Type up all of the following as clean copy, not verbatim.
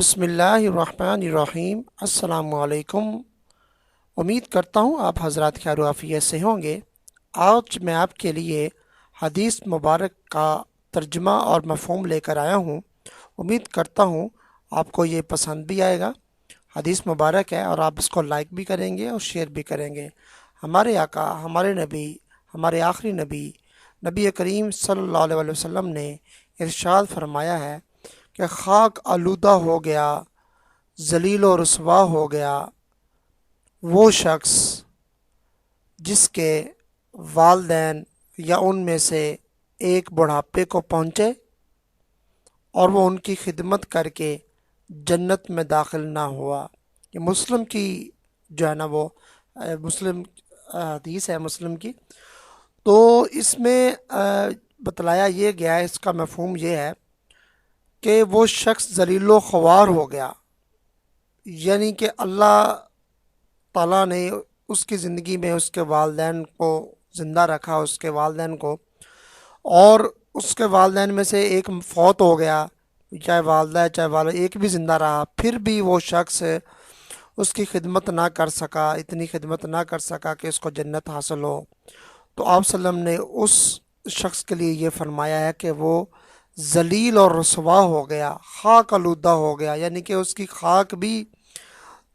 بسم اللہ الرحمن الرحیم۔ السلام علیکم۔ امید کرتا ہوں آپ حضرات خیر و عافیت سے ہوں گے۔ آج میں آپ کے لیے حدیث مبارک کا ترجمہ اور مفہوم لے کر آیا ہوں۔ امید کرتا ہوں آپ کو یہ پسند بھی آئے گا۔ حدیث مبارک ہے اور آپ اس کو لائک بھی کریں گے اور شیئر بھی کریں گے۔ ہمارے آقا، ہمارے نبی، ہمارے آخری نبی، نبی کریم صلی اللہ علیہ وسلم نے ارشاد فرمایا ہے کہ خاک آلودہ ہو گیا، ذلیل و رسوا ہو گیا وہ شخص جس کے والدین یا ان میں سے ایک بڑھاپے کو پہنچے اور وہ ان کی خدمت کر کے جنت میں داخل نہ ہوا۔ یہ مسلم کی جو ہے نا وہ مسلم حدیث ہے مسلم کی۔ تو اس میں بتلایا یہ گیا ہے، اس کا مفہوم یہ ہے کہ وہ شخص ذلیل و خوار ہو گیا، یعنی کہ اللہ تعالیٰ نے اس کی زندگی میں اس کے والدین کو زندہ رکھا، اس کے والدین کو، اور اس کے والدین میں سے ایک فوت ہو گیا، چاہے والدہ ہے چاہے والد، ایک بھی زندہ رہا، پھر بھی وہ شخص اس کی خدمت نہ کر سکا، اتنی خدمت نہ کر سکا کہ اس کو جنت حاصل ہو۔ تو آپ صلی اللہ علیہ وسلم نے اس شخص کے لیے یہ فرمایا ہے کہ وہ ذلیل اور رسوا ہو گیا، خاک آلودہ ہو گیا، یعنی کہ اس کی خاک بھی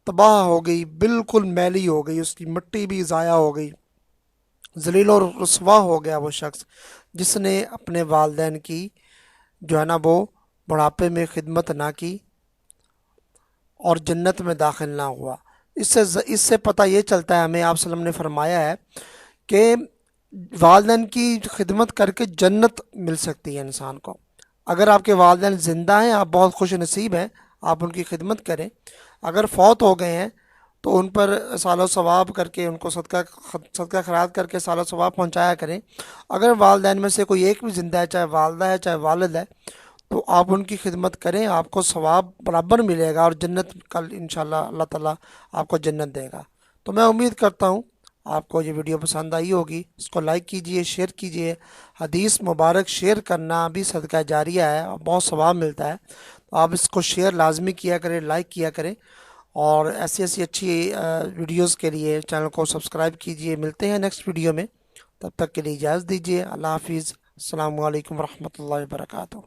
تباہ ہو گئی، بالکل میلی ہو گئی، اس کی مٹی بھی ضائع ہو گئی۔ ذلیل اور رسوا ہو گیا وہ شخص جس نے اپنے والدین کی جو ہے نا وہ بڑھاپے میں خدمت نہ کی اور جنت میں داخل نہ ہوا۔ اس سے پتہ یہ چلتا ہے ہمیں، آپ صلی اللہ علیہ وسلم نے فرمایا ہے کہ والدین کی خدمت کر کے جنت مل سکتی ہے انسان کو۔ اگر آپ کے والدین زندہ ہیں، آپ بہت خوش نصیب ہیں، آپ ان کی خدمت کریں۔ اگر فوت ہو گئے ہیں تو ان پر سال و ثواب کر کے، ان کو صدقہ خیرات کر کے سال و ثواب پہنچایا کریں۔ اگر والدین میں سے کوئی ایک بھی زندہ ہے، چاہے والدہ ہے چاہے والد ہے، تو آپ ان کی خدمت کریں، آپ کو ثواب برابر ملے گا اور جنت کل انشاءاللہ اللہ تعالیٰ آپ کو جنت دے گا۔ تو میں امید کرتا ہوں آپ کو یہ ویڈیو پسند آئی ہوگی۔ اس کو لائک کیجئے، شیئر کیجئے۔ حدیث مبارک شیئر کرنا بھی صدقہ جاریہ ہے اور بہت ثواب ملتا ہے۔ تو آپ اس کو شیئر لازمی کیا کریں، لائک کیا کریں، اور ایسی اچھی ویڈیوز کے لیے چینل کو سبسکرائب کیجئے۔ ملتے ہیں نیکسٹ ویڈیو میں، تب تک کے لیے اجازت دیجیے۔ اللہ حافظ۔ السلام علیکم ورحمۃ اللہ وبرکاتہ۔